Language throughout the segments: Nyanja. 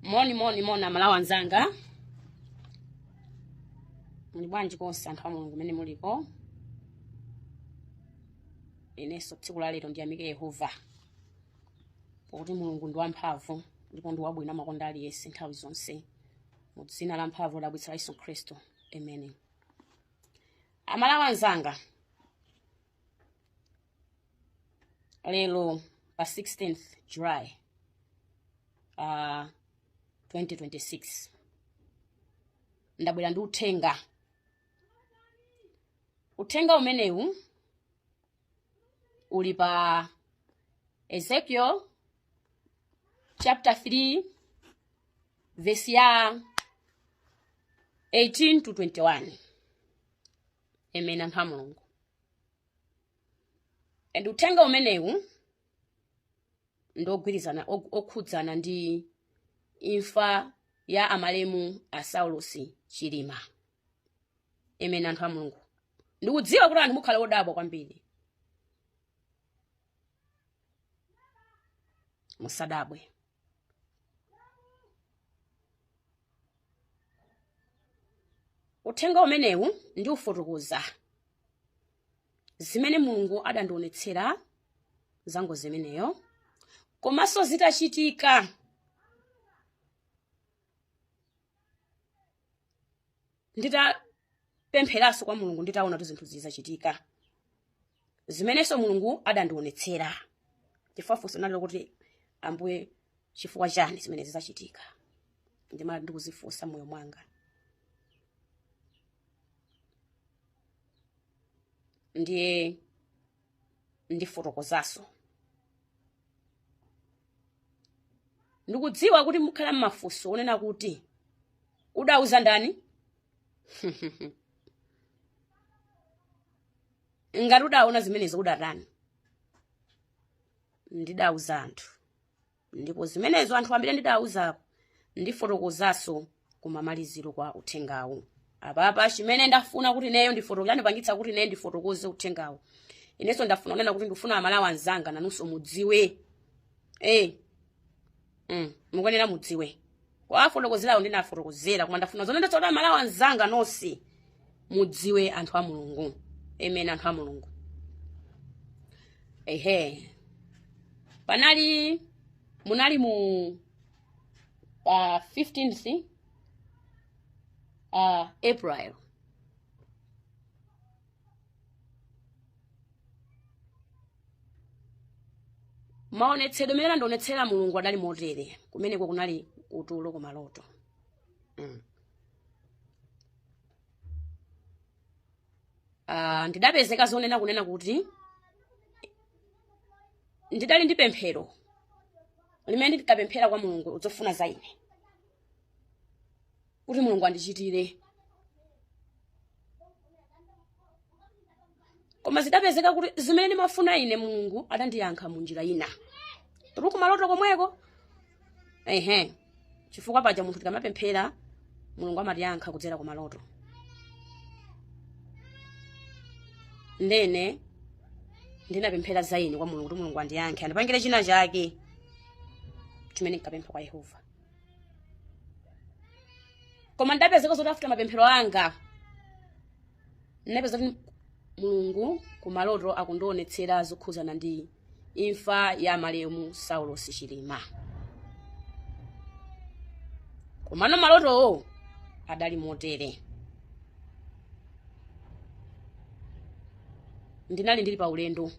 Moni amalawa anzanga. Muli bwanji konse anthu a Mulungu mene muliko. Ineso tsiku la lero ndiyamike Yehova. Pakuti Mulungu ndi wamphamvu ndipo ndi wabwino makonda aliyense nthawi zonse. Mu dzina la mphamvu la Yesu Khristu. Amen. Amalawa anzanga. Lero pa 16th July 2026. Ndabwera ndi uthenga. Uthenga umenewu uli pa Ezekiel chapter 3 verse ya 18 to 21. Amen anthu a Mulungu. And uthenga umenewu ndogwirizana okhudzana ndi imfa ya amalemu a Saulosi Chilima. Amen anthu a Mulungu. Ndikudziwa kuti anthu mukhala odabwa kwambiri. Musadabwe. Uthenga umenewu ndi ufotokoza zimene Mulungu adandionetsera zango zimeneyo komanso zitachitika. Nditapempheraso kwa Mulungu nditaona kuti zinthu zizachitika zimenenso Mulungu adandionetsera. Chifuwa nalo kuti Ambuye chifukwa chani zimene zizachitika. Ndimala ndikuzifunsa moyo mwanga. Ndiye ndifotokozaso. Ndikudziwa kuti mukhala mmafunso onena kuti udauza ndani? Ngati udaona zimenezo udatani? Ndidauza anthu. Ndipo zimenezo anthu ambiri ndidauza ndifotokozaso kumamaliziro kwa uthengawu. Apapa chimene ndafuna kuti neyo ndifotokoze ndipangitsa kuti neyo ndifotokoze uthengawu. Ineso ndafuna kunena kuti ndifuna amalawa anzanga nanunso mudziwe. Mukanena mudziwe. Kwa fotokozerawo ndinafotokozera koma ndafuna zonena kuti amalawa anzanga nonse mudziwe anthu a Mulungu. Amen anthu a Mulungu. Munali mu 15th April. Maonetsedwe mene ndionetsera Mulungu adali motere kumeneko kunali utulo kumaloto. Ndidapezeka zonena kunena kuti ndidali ndi pemphero limene ndikapemphera kwa Mulungu uzofuna za ine kuti Mulungu andichitire. Koma zidapezeka kuti zimene ndimafuna ine Mulungu adandiyankha mu njira ina. Tuli kumaloto komweko. Chifukwa paja munthu tikamapemphera Mulungu amatiyankha kudzera ku maloto. Ndene ndinapemphera za ine kwa Mulungu kuti Mulungu andiyankhe andipangire china chake chimene ndikapempha kwa Yehova. Koma ndapezeka zoti afuta mapemphero anga ndinapeza kuti Mulungu kumaloto akundionetsera zokhuzana ndi imfa ya amalemu Saulosi Chilima. Komano maloto adali motere. Ndinali ndili pa ulendo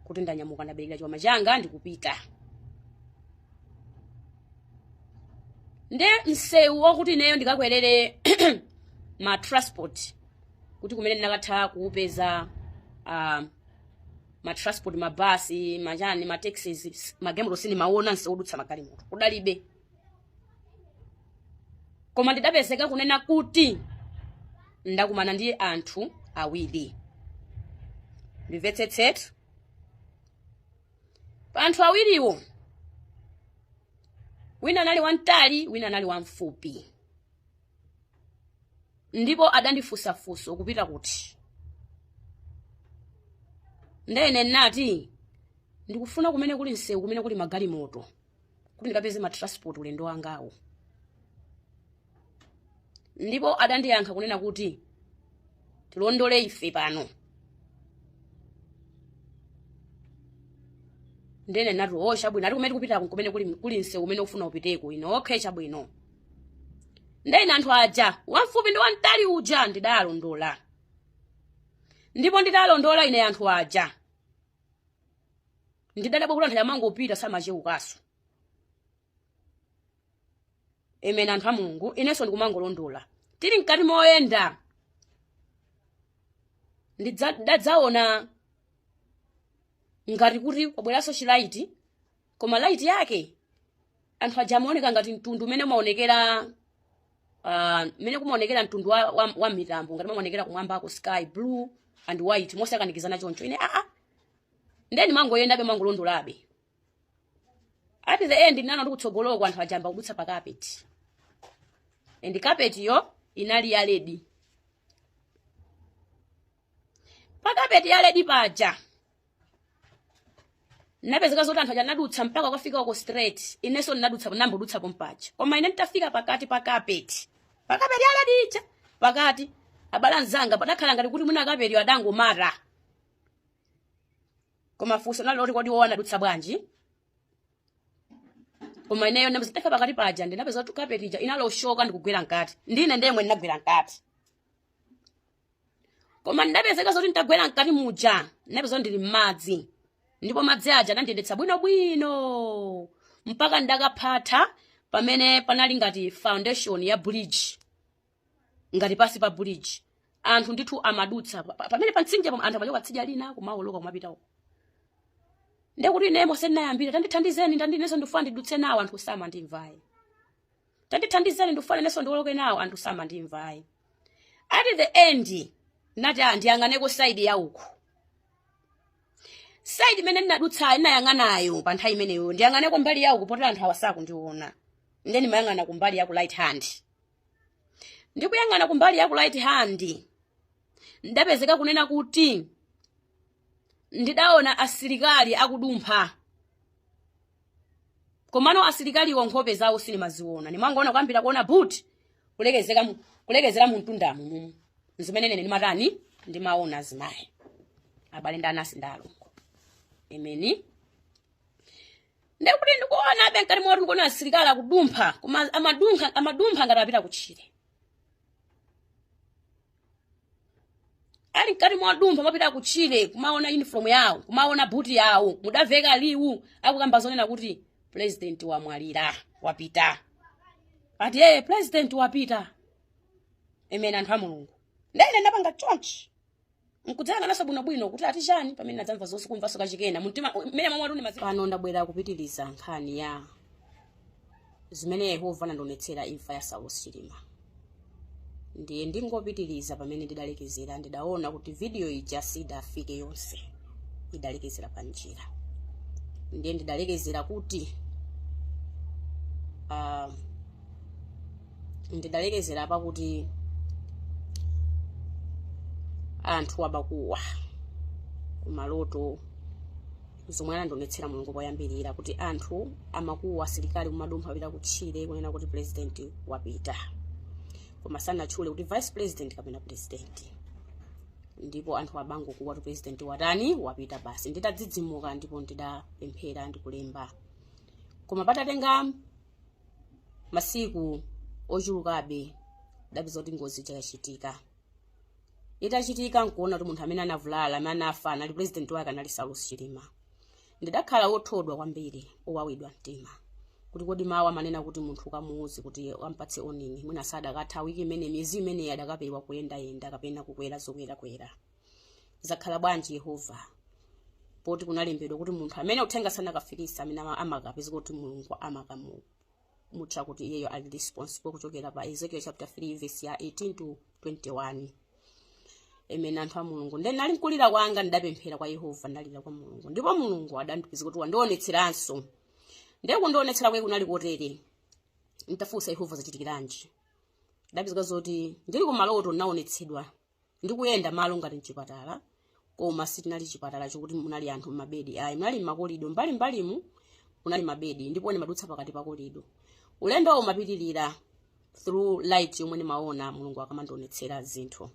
kuti ndanyamuka ndabereka chuma changa ndikupita. Nde msewu wakuti neyo ndikakwerere ma transport kuti kumene ndinakatha kuupeza ma transport mabasi majani ma taxis magemulo sini maona nseudutsa magalimoto kudalibe. Koma ndidapezeka kunena kuti ndakumana ndi anthu awiri. Ndimvetsetsetu. Pa anthu awiriwo wina anali wamtali wina anali wamfupi. Ndipo adandifunsafunso kupita kuti. Ndene nati ndikufuna kumene kuli msewu kumene kuli magalimoto kuti ndikapeze ma transport ulendo wangawo. Ndipo adandiyankha kunena kuti tilondole ife pano. Ndene nati chabwino ati kumene kupita kumene kuli msewu umene ufuna upiteko ino okay chabwino. Ndene anthu aja wamfupi ndi wamtali uja ndidalondola. Ndipo ndidalondola ine anthu aja. Ndidadabwa kuti anthu amangopita samachewukaso. Amen anthu a Mulungu inenso ndikumangolondola. Tili mkati moyenda. Ndadzaona ngati kuti kwabweranso chilaiti koma light yake anthu aja amaoneka ngati mtundu umene umaonekera mene kumaonekera mtundu wa mitambo ngati maonekera kumwambako sky blue and white mosakanikizana choncho. Ine ndeni mangoyendabe mangolondolabe. At the end ndinana ndi kutsogoloko anthu ajamba kudutsa pa carpet. And carpet yo inali ya lady. Pa carpet ya lady paja napezeka zoti anthu aja nadutsa mpaka kwafika uko straight. Inenso ndinadutsa nambodutsa pompaja. Koma ine nditafika pakati pa carpet. Pa carpet ya lady ija pakati abalanzanga padakhala ngati kuti mwina carpet yo adangomara. Koma funso naloti kodi wowana dutsa bwanji. Koma ineyo ndamuzitefa pakati paja ndinapeza kuti carpet ija inaloshoka ndikugwera nkati. Ndine ndemwe ndinagwera nkati. Koma ndapezeka zoti nditagwera nkati muja ndinapeza ndili m'madzi. Ndipo madzi aja nandiyendetsa bwino mpaka ndakaphatha pamene panali ngati foundation ya bridge. Ngati pasi pa bridge. Anthu ndithu amadutsa pamene pantsinje anthu amachoka tsidya lina kumawoloka kumapita uko. Ndekuti nemo senayambira tandithandizeni ndinenso ndifuna ndidutse nawo anthu sama ndimvaye. Tandithandizeni ndifuna nenso ndiwoloke nawo anthu sama ndimvaye. At the end nati ndiyang'aneko side ya uku. Side imene ndinadutsa inayang'anayo pa nthawi imeneyo ndiyang'aneko mbali ya uku potera anthu hawasaku ndiona. Ndeni mayang'ana kumbali ya ku right hand. Ndikuyang'ana kumbali ya ku right hand. Ndapezeka kunena kuti ndidaona asilikali akudumpha. Komano asilikali nkhope zawo sinimaziona. Nimangoona kwambira kuona boot kulekezera mu mtundamu. Zimene nene ndimatani ndimaona zimaye. Abale ndanasi ndalongo. Amen. Ndekuti ndikuona benkati mwa ndikuona asilikali akudumpha koma amadumpha ngati apita kutchire. Ali mkati mwa dumpha mapita kutchire kumaona uniform yawo kumaona buti yawo mudaveka liwu akukamba zonena kuti president wamwalira wapita. Ati president wapita. Amen anthu a Mulungu. Ndene ndapanga chonchi. Nkudzanga naso bwino kuti ati chani pamene nadzamva zonse kumvaso kachikena mtima mmene mamwe atune maziko. Pano ndabwera kupitiliza nkhani ya zimene Yehova andionetsera imfa ya Saulos Chilima. Ndiye ndingopitiliza pamene ndidalekezera ndidaona kuti video ija sidafike yonse. Idalekezera pa njira. Ndiye ndidalekezera kuti ndidalekezera pa kuti anthu abakuwa kumaloto zomwe andionetsera Mulungu poyambirira kuti anthu amakuwa asilikali kumadumpha apita kutchire kunena kuti president wapita. Koma sanatchule kuti vice president kapena president. Ndipo anthu abango kuwa kuti president watani wapita basi. Nditadzidzimuka ndipo ndidapemphera ndikulemba. Koma patatenga masiku ochulukabe ndapeza kuti ngozi yachitika. Itachitika nkuona kuti munthu amene anavulala amene anafa anali president wake anali Saulos Chilima. Ndidakhala wothodwa kwambiri owawidwa mtima. Kuti kodi mawu amanena kuti munthu kamuuzi kuti ampatse onini mwina sadakatha wiki imene miezi imene adakapewa kuyenda kapena kukwera zokwera. Zakhala bwanji Yehova poti kunalembedwa kuti munthu amene uthenga sanakafikisa amene amakapeza kuti Mulungu amakamucha kuti iyeyo ali responsible kuchokera pa Ezekiel chapter 3 verse ya 18 to 21. Amen anthu a Mulungu. Ndene nali nkulira kwanga ndidapemphera kwa Yehova ndalira kwa Mulungu. Ndipo Mulungu adandipiza kuti wandionetseranso. Ndiye kundionetsera kwe kunali kotere. Nitafunsa Yehova zachitikiranji. Ndapezeka zoti ndili kumaloto naonetsedwa. Ndikuyenda malo ngati mchipatala. koma sitinali chipatala chokuti munali anthu mabedi ayi, munali makolido mbalimbalimu munali mabedi, ndipo ndimadutsa pakati pa kolido. Ulendo umapitirira through light yomwe ndimaona Mulungu akamandionetsera zinthu.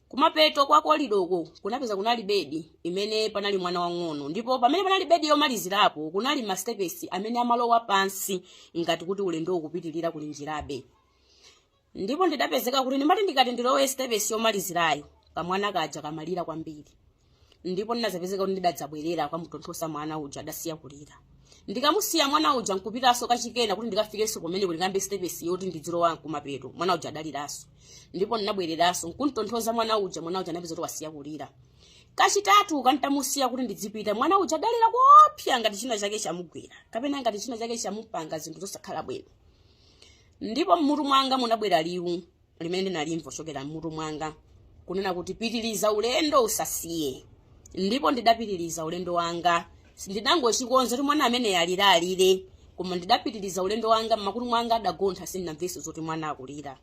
Kumapeto kwa kolidoko kunapeza kunali bedi imene panali mwana wang'ono, ndipo pamene panali bedi yomalizirapo kunali mastepesi amene amalowa pansi ngati kuti ulendo ukupitirira kulinjirabe. Ndipo ndidapezeka kuti ndimati ndikati ndilowe stepesi yomalizirayo kamwana kaja kamalira kwambiri. Ndipo ndinazapezeka kuti ndidadzabwerera kwamutonthosa mwana uja adasiya kulira. Ndikamusiya mwana uja nkupitaso kachikena kuti ndikafikenso kumene kulingambe stepesi yoti ndidzilowa kumapeto. Mwana uja adaliraso. Ndipo ndinabwereraso nkuntonthoza mwana uja anapeza kuti wasiya kulira. Kachitatu kantamusiya kuti ndidzipita mwana uja adalira kopya ngati china chake chamugwera kapena ngati china chake chamupanga zinthu zosakhala bwino. Ndipo mmutu mwanga munabwera liwu limene ndinalimva chokera mmutu mwanga kunena kuti pitiriza ulendo usasiye. Ndipo ndidapitiriza ulendo wanga. Ndinangochikonza kuti mwana amene alire koma ndidapitiriza ulendo wanga mmakutu mwanga adagontha sindinamveso zoti mwana akulira.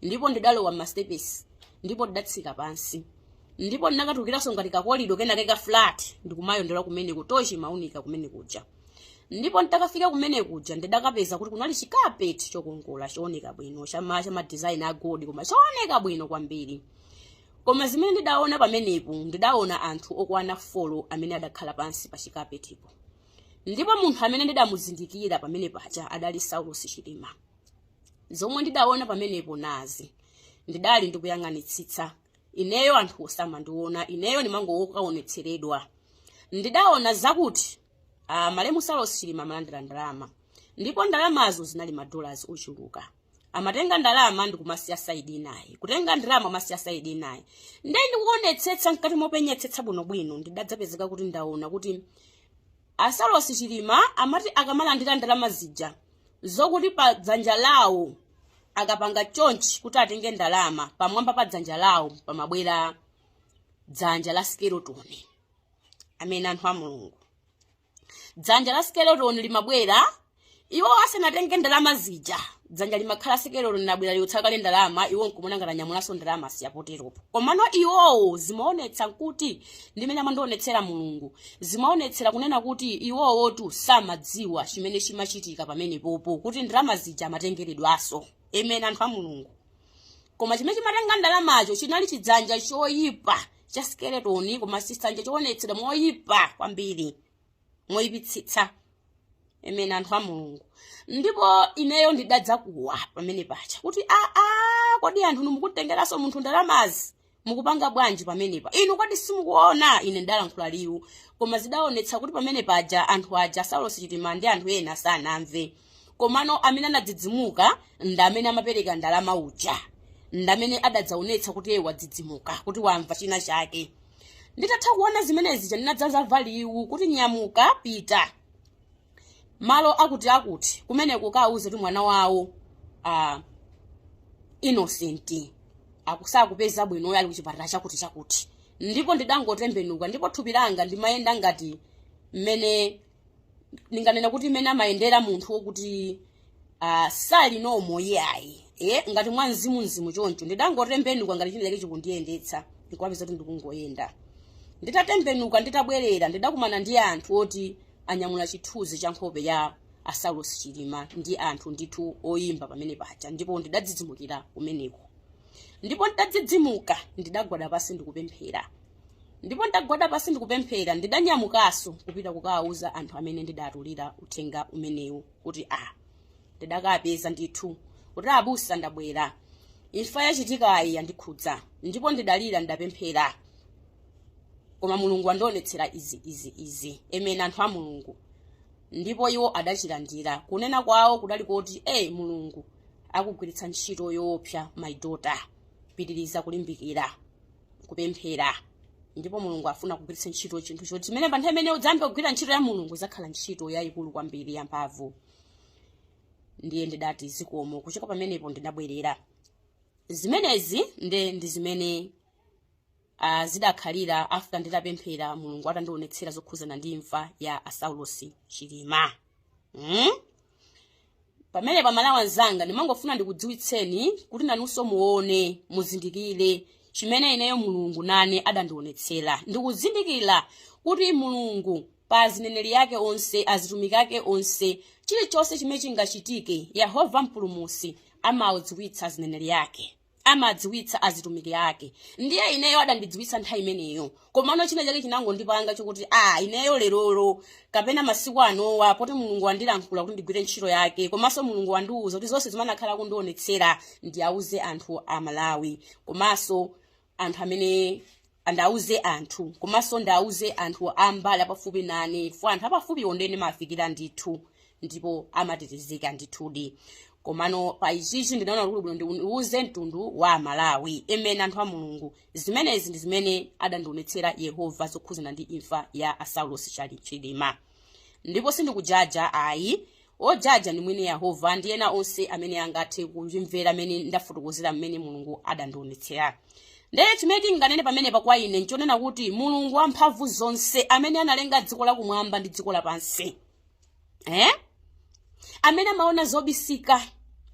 Ndipo ndidalowa mastepesi ndipo ndidatsika pansi. Ndipo ndinakatukiraso ngati kakolido kenake ka flat ndikumayondera kumene kutochi maunika kumene kuja. Ndipo nditakafika kumene kuja ndidakapeza kuti kunali chikapeti chokongola chooneka bwino chama design a gold koma chooneka bwino kwambiri. Koma zimene ndidaona pamenepo ndidaona anthu okwana 4 amene adakhala pansi pa chikapetipo. Ndipo munthu amene ndidamuzindikira pamene paja adali Saulos Chilima. Zomwe ndidaona pamenepo nazi ndidali ndikuyang'anitsitsa. Ineyo anthu osamandiona, ineyo ndimangokaonetseredwa. Ndidaona zakuti malemu Saulos Chilima amalandira ndalama. Ndipo ndalamazo zinali $dollars ochuluka. Amatenga ndalama ndikumasiya saidi naye. Kutenga ndalama masiya saidi naye. Ndikuonetsetsa nkati mopenyetsetsa bwinobwino ndidadzapezeka kuti ndaona kuti Saulos Chilima amati akamalandira ndalama zija zokuti pa dzanja lawo akapanga chonchi kuti atenge ndalama pamwamba pa dzanja lawo pamabwera dzanja la skeleton. Amene anthu a Mulungu. Dzanja la skeleton limabwera iwo asanatenge ndalama zija. Dzanja limakhala skeleton linabwera liutsakale ndalama iwo nkumona ngati anyamulaso ndalama siyapoteropo. Komano iwowo zimaonetsa kuti ndimene amandionetsera Mulungu. Zimaonetsera kunena kuti iwowo tu samadziwa chimene chimachitika pamene popo kuti ndalama zija amatengeredwaso. Amen anthu a Mulungu. Koma chimene chimatenga ndalamacho chinali chidzanja choyipa cha skeleton koma chidzanja choonetsera moyipa kwambiri. Moyipitsitsa. Amen anthu a Mulungu. Ndipo ineyo ndidadza kuwa pamene pacha kuti kodi anthu mukutengeraso munthu ndalamazi mukupanga bwanji pamenepa inu kodi simukuona ine ndalankhula liwu koma zidaonetsa kuti pamene paja anthu aja Saulos Chilima ndi anthu ena sanamve. Komano amene anadzidzimuka ndamene amapereka ndalama uja ndamene adadzaonetsa kuti yeye wadzidzimuka kuti wamva china chake. Nditatha kuona zimenezi ndinadzanza valiwu kuti nyamuka pita malo akuti kumene kukauze kuti mwana wawo Innocent akusakupeza bwino yali kuchipatala chakuti. Ndipo ndidangotembenuka ndipo thupi langa ndimayenda ngati mmene ninganena kuti mena maendera munthu wokuti sali nomo yayi ngati mwa mzimu choncho ndidangotembenuka ngati china chake chikundiyendetsa ndikuwapeza kuti ndikungoyenda. Nditatembenuka nditabwerera ndidakumana ndi anthu oti anyamula chithunzi cha nkhope ya Saulos Chilima ndi anthu ndithu oyimba pamene paja ndipo ndidadzidzimukira kumeneko. Ndipo ndadzidzimuka ndidagwada pasi ndikupemphera. Ndipo ndagwada pasi ndikupemphera ndidanyamukaso kupita kukauza anthu amene ndidatulira uthenga umenewu kuti ndidakapeza ndithu kuti abusa ndabwera. Imfa yachitikayi yandikhudza ndipo ndidalira ndapemphera. Koma Mulungu andionetsera izi. Amen anthu a Mulungu. Ndipo iwo adachilandira kunena kwawo kudali kuti Mulungu akugwiritsa ntchito yoopsa my daughter. Pitiriza kulimbikira kupemphera. Ndipo Mulungu afuna kugwiritsa ntchito chinthu choti chimene pa nthawi imene udzambe kugwira ntchito ya Mulungu zakhala ntchito yayikulu kwambiri yamphamvu. Ndiye ndidati zikomo kuchoka pamenepo ndinabwerera. Zimenezi ndi zimene zidakhalira after nditapemphera Mulungu atandionetsera zokhuzana ndi imfa ya Saulos Chilima. Pamene pamalawa nzanga ndimangofuna ndikudziwitseni kuti nanunso muone muzindikire chimene ineyo mulungu nane adandionetsera. Ndikuzindikira kuti mulungu pa zineneri yake onse, azitumiki ake onse, chilichonse chimene chingachitike, Yehova mpulumutsi amadziwitsa zineneri yake, amadziwitsa azitumiki ake. Ndiye ineyo adandidziwitsa nthawi imeneyo. Komano china chake chinangondipanga chokuti ineyo lerolo kapena masiku anowa poti mulungu andilankhula kuti ndigwire ntchito yake, komanso mulungu wandiuza kuti zonse zimanakhala kundionetsera ndiyauze anthu a Malawi, komanso anthu amene andauze anthu, komanso ndauze anthu ambali apafupi nane, fo anthu apafupi ondene mafikira ndithu ndipo amatetezeka ndithudi. Komano pa ichichi ndinaona kuti bwino ndiuze mtundu wa Malawi emene anthu a mulungu. Zimenezi ndi zimene adandionetsera Yehova zokhuzana ndi imfa ya Saulos Chilima. Ndipo sindikujaja ojaja ni mwini Yehova ndi ena onse amene angathe kumvera amene ndafotokozera amene mulungu adandionetsera. Ndiye chimene tinganene pamene pakwa ine nchonena kuti mulungu wamphamvu zonse amene analenga dziko lakumwamba ndi dziko lapansi, amene amaona zobisika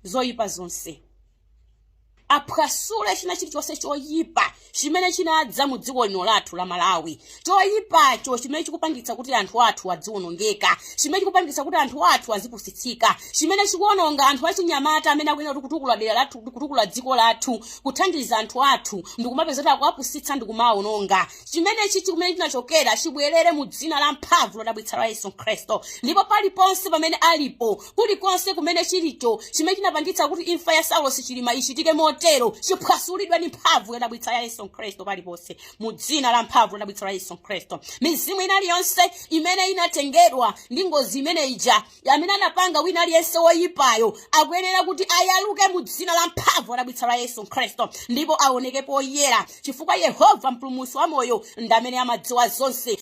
zoyipa zonse, aphwasule china chilichonse choyipa chimene chinadza mu dziko lino lathu la Malawi, choyipacho chimene chikupangitsa kuti anthu athu adziwonongeka, chimene chikupangitsa kuti anthu athu azipusitsika, chimene chikuononga anthu achinyamata amene akuyenera kutukula dera lathu, kutukula dziko lathu, kuthandiza anthu athu, ndikumapeza kuti akuwapusitsa ndikumaononga. Chimene chichi kumene chinachokera chibwerere mu dzina la mphamvu lodabwitsa la Yesu Khristu. Ndipo paliponse pamene alipo, kulikonse kumene chilicho chimene chinapangitsa kuti imfa ya Saulos Chilima ichitike motero, chiphwasulidwe ndi mphamvu yodabwitsa ya Yesu Khristu paliponse mu dzina la mphamvu lodabwitsa la Yesu Khristu. Mizimu inaliyonse imene inatengedwa ndi ngozi imene ija amene anapanga wina aliyense woyipayo akuyenera kuti ayaluke mu dzina la mphamvu lodabwitsa la Yesu Khristu, ndipo aoneke poyera, chifukwa Yehova mpulumutsi wa moyo ndi amene amadziwa zonse.